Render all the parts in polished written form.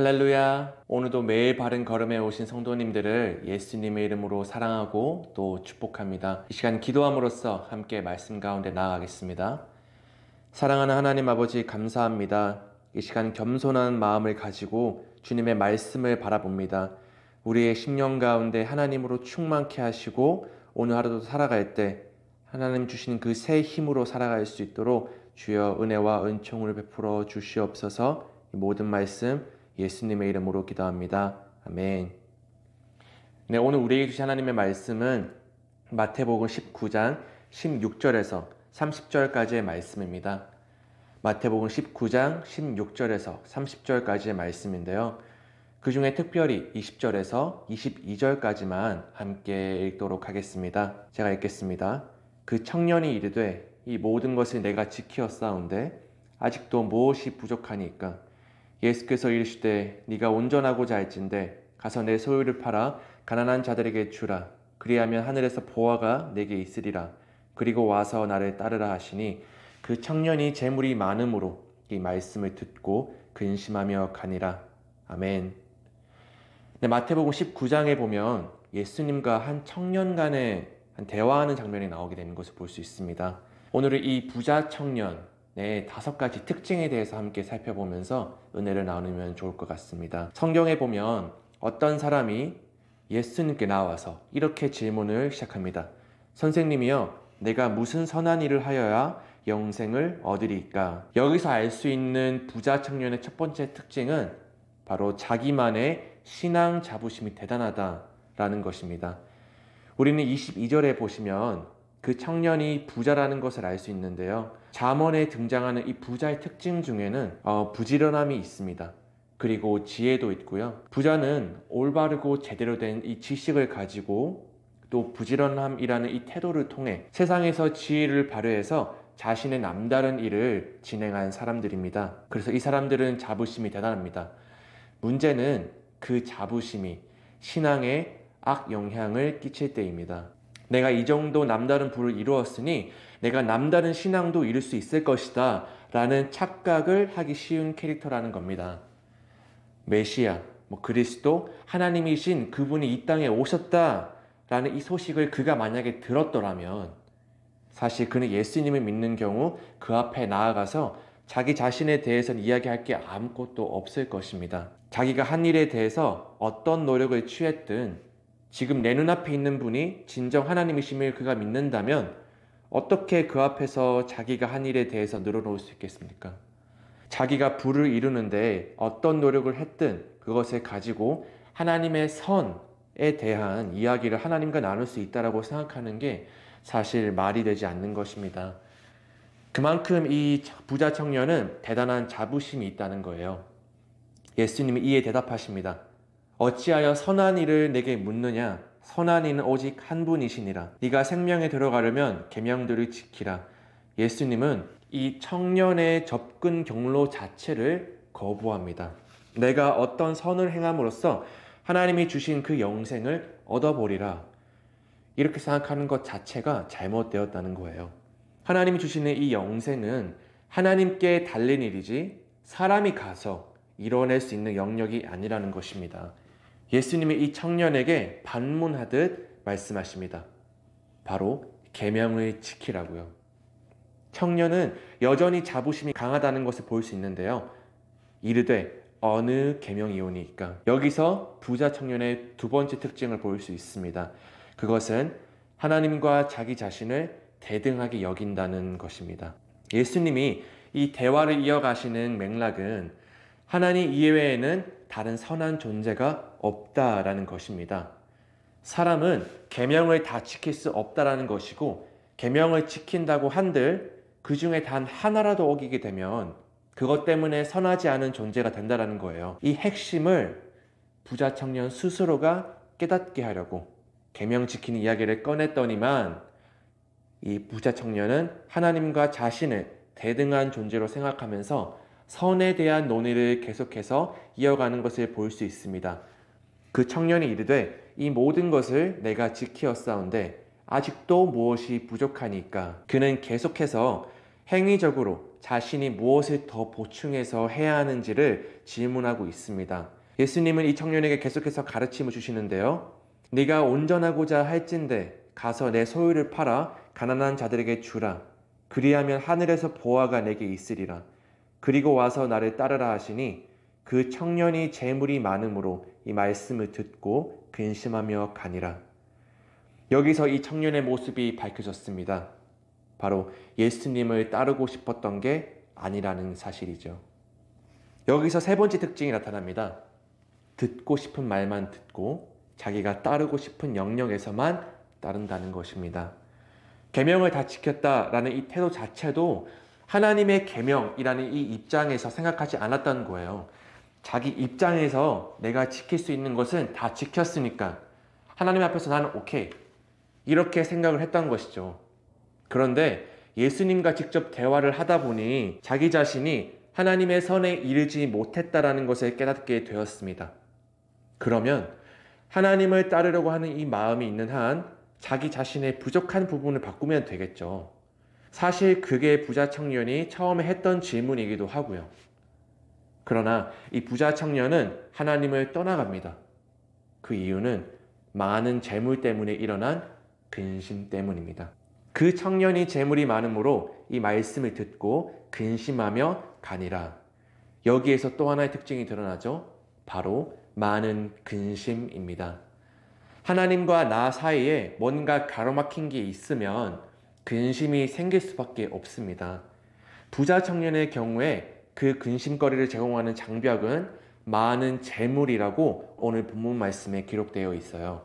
할렐루야. 오늘도 매일 바른 걸음에 오신 성도님들을 예수님의 이름으로 사랑하고 또 축복합니다. 이 시간 기도함으로써 함께 말씀 가운데 나아가겠습니다. 사랑하는 하나님 아버지 감사합니다. 이 시간 겸손한 마음을 가지고 주님의 말씀을 바라봅니다. 우리의 심령 가운데 하나님으로 충만케 하시고 오늘 하루도 살아갈 때 하나님 주시는 그 새 힘으로 살아갈 수 있도록 주여 은혜와 은총을 베풀어 주시옵소서. 이 모든 말씀 예수님의 이름으로 기도합니다. 아멘. 네, 오늘 우리에게 주신 하나님의 말씀은 마태복음 19장 16절에서 30절까지의 말씀입니다. 마태복음 19장 16절에서 30절까지의 말씀인데요. 그 중에 특별히 20절에서 22절까지만 함께 읽도록 하겠습니다. 제가 읽겠습니다. 그 청년이 이르되 이 모든 것을 내가 지키었사온데 아직도 무엇이 부족하니까? 예수께서 이르시되 네가 온전하고자 할진대 가서 내 소유를 팔아 가난한 자들에게 주라. 그리하면 하늘에서 보화가 내게 있으리라. 그리고 와서 나를 따르라 하시니 그 청년이 재물이 많음으로 이 말씀을 듣고 근심하며 가니라. 아멘. 네, 마태복음 19장에 보면 예수님과 한 청년 간의 대화하는 장면이 나오게 되는 것을 볼 수 있습니다. 오늘은 이 부자 청년 네, 5가지 특징에 대해서 함께 살펴보면서 은혜를 나누면 좋을 것 같습니다. 성경에 보면 어떤 사람이 예수님께 나와서 이렇게 질문을 시작합니다. 선생님이여, 내가 무슨 선한 일을 하여야 영생을 얻으리까? 여기서 알 수 있는 부자 청년의 첫 번째 특징은 바로 자기만의 신앙 자부심이 대단하다라는 것입니다. 우리는 22절에 보시면 그 청년이 부자라는 것을 알 수 있는데요. 잠언에 등장하는 이 부자의 특징 중에는 부지런함이 있습니다. 그리고 지혜도 있고요. 부자는 올바르고 제대로 된 이 지식을 가지고 또 부지런함이라는 이 태도를 통해 세상에서 지혜를 발휘해서 자신의 남다른 일을 진행한 사람들입니다. 그래서 이 사람들은 자부심이 대단합니다. 문제는 그 자부심이 신앙에 악영향을 끼칠 때입니다. 내가 이 정도 남다른 부를 이루었으니 내가 남다른 신앙도 이룰 수 있을 것이다 라는 착각을 하기 쉬운 캐릭터라는 겁니다. 메시아, 그리스도, 하나님이신 그분이 이 땅에 오셨다 라는 이 소식을 그가 만약에 들었더라면 사실 그는 예수님을 믿는 경우 그 앞에 나아가서 자기 자신에 대해서는 이야기할 게 아무것도 없을 것입니다. 자기가 한 일에 대해서 어떤 노력을 취했든 지금 내 눈앞에 있는 분이 진정 하나님이심을 그가 믿는다면 어떻게 그 앞에서 자기가 한 일에 대해서 늘어놓을 수 있겠습니까? 자기가 부를 이루는데 어떤 노력을 했든 그것을 가지고 하나님의 선에 대한 이야기를 하나님과 나눌 수 있다고 생각하는 게 사실 말이 되지 않는 것입니다. 그만큼 이 부자 청년은 대단한 자부심이 있다는 거예요. 예수님이 이에 대답하십니다. 어찌하여 선한 일을 내게 묻느냐? 선한 이는 오직 한 분이시니라. 네가 생명에 들어가려면 계명들을 지키라. 예수님은 이 청년의 접근 경로 자체를 거부합니다. 내가 어떤 선을 행함으로써 하나님이 주신 그 영생을 얻어보리라. 이렇게 생각하는 것 자체가 잘못되었다는 거예요. 하나님이 주시는 이 영생은 하나님께 달린 일이지 사람이 가서 이뤄낼 수 있는 영역이 아니라는 것입니다. 예수님이 이 청년에게 반문하듯 말씀하십니다. 바로 계명을 지키라고요. 청년은 여전히 자부심이 강하다는 것을 볼 수 있는데요. 이르되 어느 계명이오니까? 여기서 부자 청년의 두 번째 특징을 볼 수 있습니다. 그것은 하나님과 자기 자신을 대등하게 여긴다는 것입니다. 예수님이 이 대화를 이어가시는 맥락은 하나님 이외에는 다른 선한 존재가 없다라는 것입니다. 사람은 계명을 다 지킬 수 없다라는 것이고 계명을 지킨다고 한들 그 중에 단 하나라도 어기게 되면 그것 때문에 선하지 않은 존재가 된다라는 거예요. 이 핵심을 부자 청년 스스로가 깨닫게 하려고 계명 지키는 이야기를 꺼냈더니만 이 부자 청년은 하나님과 자신을 대등한 존재로 생각하면서 선에 대한 논의를 계속해서 이어가는 것을 볼 수 있습니다. 그 청년이 이르되 이 모든 것을 내가 지키었사온데 아직도 무엇이 부족하니까? 그는 계속해서 행위적으로 자신이 무엇을 더 보충해서 해야 하는지를 질문하고 있습니다. 예수님은 이 청년에게 계속해서 가르침을 주시는데요. 네가 온전하고자 할진대 가서 내 소유를 팔아 가난한 자들에게 주라. 그리하면 하늘에서 보화가 내게 있으리라. 그리고 와서 나를 따르라 하시니 그 청년이 재물이 많음으로 이 말씀을 듣고 근심하며 가니라. 여기서 이 청년의 모습이 밝혀졌습니다. 바로 예수님을 따르고 싶었던 게 아니라는 사실이죠. 여기서 세 번째 특징이 나타납니다. 듣고 싶은 말만 듣고 자기가 따르고 싶은 영역에서만 따른다는 것입니다. 계명을 다 지켰다라는 이 태도 자체도 하나님의 계명이라는 이 입장에서 생각하지 않았던 거예요. 자기 입장에서 내가 지킬 수 있는 것은 다 지켰으니까 하나님 앞에서 나는 오케이 이렇게 생각을 했던 것이죠. 그런데 예수님과 직접 대화를 하다 보니 자기 자신이 하나님의 선에 이르지 못했다라는 것을 깨닫게 되었습니다. 그러면 하나님을 따르려고 하는 이 마음이 있는 한 자기 자신의 부족한 부분을 바꾸면 되겠죠. 사실 그게 부자 청년이 처음에 했던 질문이기도 하고요. 그러나 이 부자 청년은 하나님을 떠나갑니다. 그 이유는 많은 재물 때문에 일어난 근심 때문입니다. 그 청년이 재물이 많으므로 이 말씀을 듣고 근심하며 가니라. 여기에서 또 하나의 특징이 드러나죠. 바로 많은 근심입니다. 하나님과 나 사이에 뭔가 가로막힌 게 있으면 근심이 생길 수밖에 없습니다. 부자 청년의 경우에 그 근심거리를 제공하는 장벽은 많은 재물이라고 오늘 본문 말씀에 기록되어 있어요.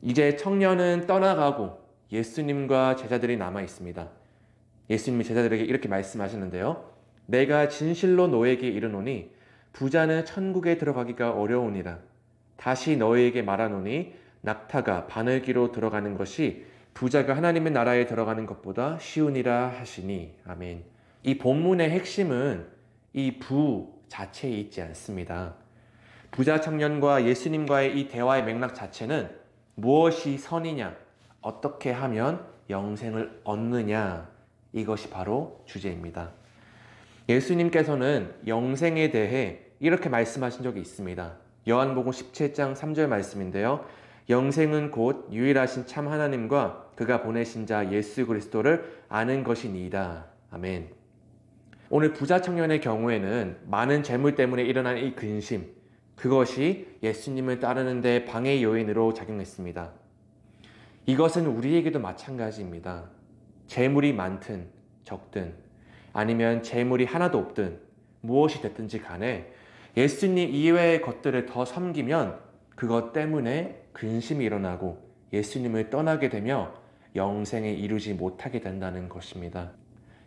이제 청년은 떠나가고 예수님과 제자들이 남아 있습니다. 예수님이 제자들에게 이렇게 말씀하시는데요. 내가 진실로 너에게 이르노니 부자는 천국에 들어가기가 어려우니라. 다시 너희에게 말하노니 낙타가 바늘기로 들어가는 것이 부자가 하나님의 나라에 들어가는 것보다 쉬우니라 하시니. 아멘. 이 본문의 핵심은 이 부 자체에 있지 않습니다. 부자 청년과 예수님과의 이 대화의 맥락 자체는 무엇이 선이냐, 어떻게 하면 영생을 얻느냐, 이것이 바로 주제입니다. 예수님께서는 영생에 대해 이렇게 말씀하신 적이 있습니다. 요한복음 17장 3절 말씀인데요. 영생은 곧 유일하신 참 하나님과 그가 보내신 자 예수 그리스도를 아는 것이니이다. 아멘. 오늘 부자 청년의 경우에는 많은 재물 때문에 일어난 이 근심, 그것이 예수님을 따르는 데 방해 요인으로 작용했습니다. 이것은 우리에게도 마찬가지입니다. 재물이 많든 적든 아니면 재물이 하나도 없든 무엇이 됐든지 간에 예수님 이외의 것들을 더 섬기면 그것 때문에 근심이 일어나고 예수님을 떠나게 되며 영생에 이루지 못하게 된다는 것입니다.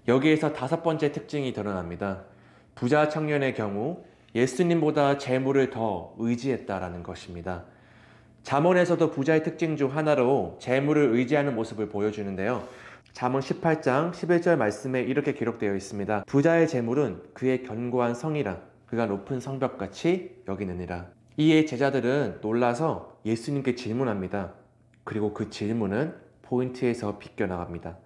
여기에서 다섯 번째 특징이 드러납니다. 부자 청년의 경우 예수님보다 재물을 더 의지했다라는 것입니다. 잠언에서도 부자의 특징 중 하나로 재물을 의지하는 모습을 보여주는데요. 잠언 18장 11절 말씀에 이렇게 기록되어 있습니다. 부자의 재물은 그의 견고한 성이라 그가 높은 성벽같이 여기느니라. 이에 제자들은 놀라서 예수님께 질문합니다. 그리고 그 질문은 포인트에서 비껴나갑니다.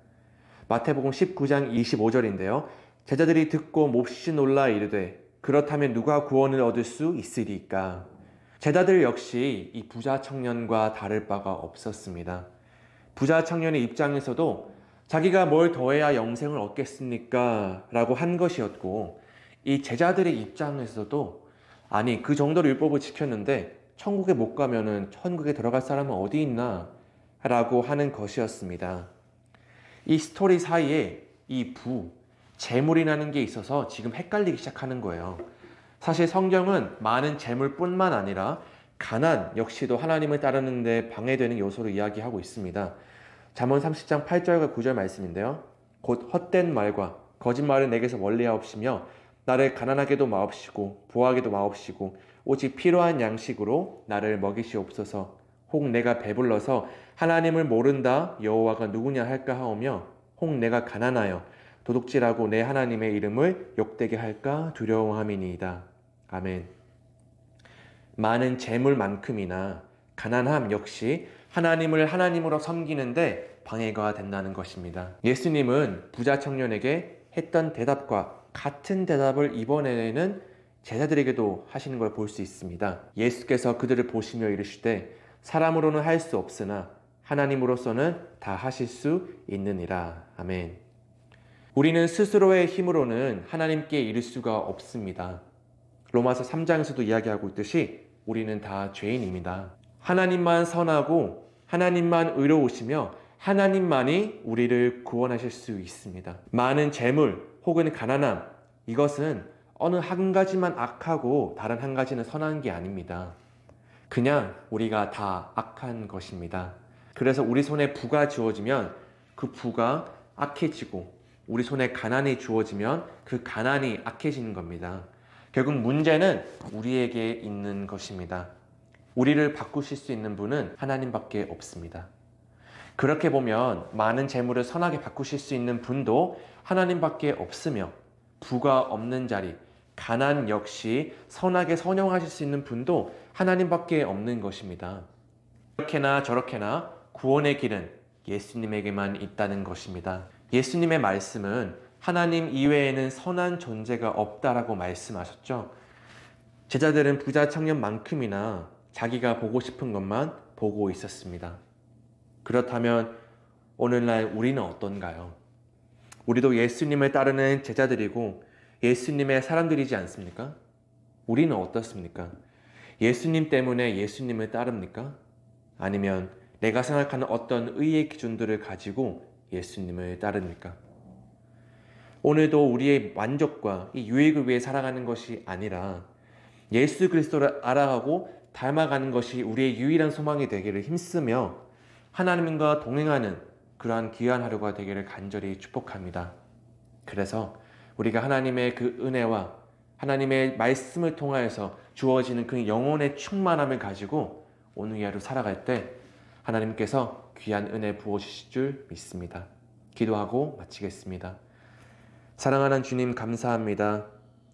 마태복음 19장 25절인데요. 제자들이 듣고 몹시 놀라 이르되 그렇다면 누가 구원을 얻을 수 있으리까? 제자들 역시 이 부자 청년과 다를 바가 없었습니다. 부자 청년의 입장에서도 자기가 뭘 더해야 영생을 얻겠습니까? 라고 한 것이었고 이 제자들의 입장에서도 아니 그 정도로 율법을 지켰는데 천국에 못 가면은 천국에 들어갈 사람은 어디 있나? 라고 하는 것이었습니다. 이 스토리 사이에 이 재물이라는 게 있어서 지금 헷갈리기 시작하는 거예요. 사실 성경은 많은 재물뿐만 아니라 가난 역시도 하나님을 따르는 데 방해되는 요소로 이야기하고 있습니다. 잠언 30장 8절과 9절 말씀인데요. 곧 헛된 말과 거짓말을 내게서 멀리하옵시며 나를 가난하게도 마옵시고 부하게도 마옵시고 오직 필요한 양식으로 나를 먹이시옵소서. 혹 내가 배불러서 하나님을 모른다 여호와가 누구냐 할까 하오며 혹 내가 가난하여 도둑질하고 내 하나님의 이름을 욕되게 할까 두려워함이니이다. 아멘. 많은 재물만큼이나 가난함 역시 하나님을 하나님으로 섬기는데 방해가 된다는 것입니다. 예수님은 부자 청년에게 했던 대답과 같은 대답을 이번에는 제자들에게도 하시는 걸 볼 수 있습니다. 예수께서 그들을 보시며 이르시되 사람으로는 할 수 없으나 하나님으로서는 다 하실 수 있느니라. 아멘. 우리는 스스로의 힘으로는 하나님께 이를 수가 없습니다. 로마서 3장에서도 이야기하고 있듯이 우리는 다 죄인입니다. 하나님만 선하고 하나님만 의로우시며 하나님만이 우리를 구원하실 수 있습니다. 많은 재물 혹은 가난함, 이것은 어느 한 가지만 악하고 다른 한 가지는 선한 게 아닙니다. 그냥 우리가 다 악한 것입니다. 그래서 우리 손에 부가 주어지면 그 부가 악해지고 우리 손에 가난이 주어지면 그 가난이 악해지는 겁니다. 결국 문제는 우리에게 있는 것입니다. 우리를 바꾸실 수 있는 분은 하나님밖에 없습니다. 그렇게 보면 많은 재물을 선하게 바꾸실 수 있는 분도 하나님밖에 없으며 부가 없는 자리, 가난 역시 선하게 선용하실 수 있는 분도 하나님밖에 없는 것입니다. 이렇게나 저렇게나 구원의 길은 예수님에게만 있다는 것입니다. 예수님의 말씀은 하나님 이외에는 선한 존재가 없다라고 말씀하셨죠. 제자들은 부자 청년만큼이나 자기가 보고 싶은 것만 보고 있었습니다. 그렇다면 오늘날 우리는 어떤가요? 우리도 예수님을 따르는 제자들이고 예수님의 사람들이지 않습니까? 우리는 어떻습니까? 예수님 때문에 예수님을 따릅니까? 아니면 내가 생각하는 어떤 의의 기준들을 가지고 예수님을 따릅니까? 오늘도 우리의 만족과 이 유익을 위해 살아가는 것이 아니라 예수 그리스도를 알아가고 닮아가는 것이 우리의 유일한 소망이 되기를 힘쓰며 하나님과 동행하는 그러한 귀한 하루가 되기를 간절히 축복합니다. 그래서 우리가 하나님의 그 은혜와 하나님의 말씀을 통하여서 주어지는 그 영혼의 충만함을 가지고 오늘 이 하루 살아갈 때 하나님께서 귀한 은혜 부어주실 줄 믿습니다. 기도하고 마치겠습니다. 사랑하는 주님 감사합니다.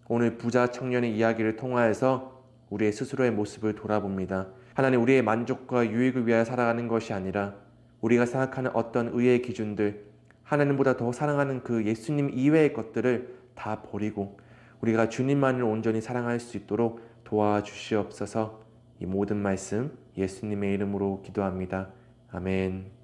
오늘 부자 청년의 이야기를 통하여서 우리의 스스로의 모습을 돌아봅니다. 하나님, 우리의 만족과 유익을 위하여 살아가는 것이 아니라 우리가 생각하는 어떤 의의 기준들, 하나님보다 더 사랑하는 그 예수님 이외의 것들을 다 버리고 우리가 주님만을 온전히 사랑할 수 있도록 도와주시옵소서. 이 모든 말씀 예수님의 이름으로 기도합니다. 아멘.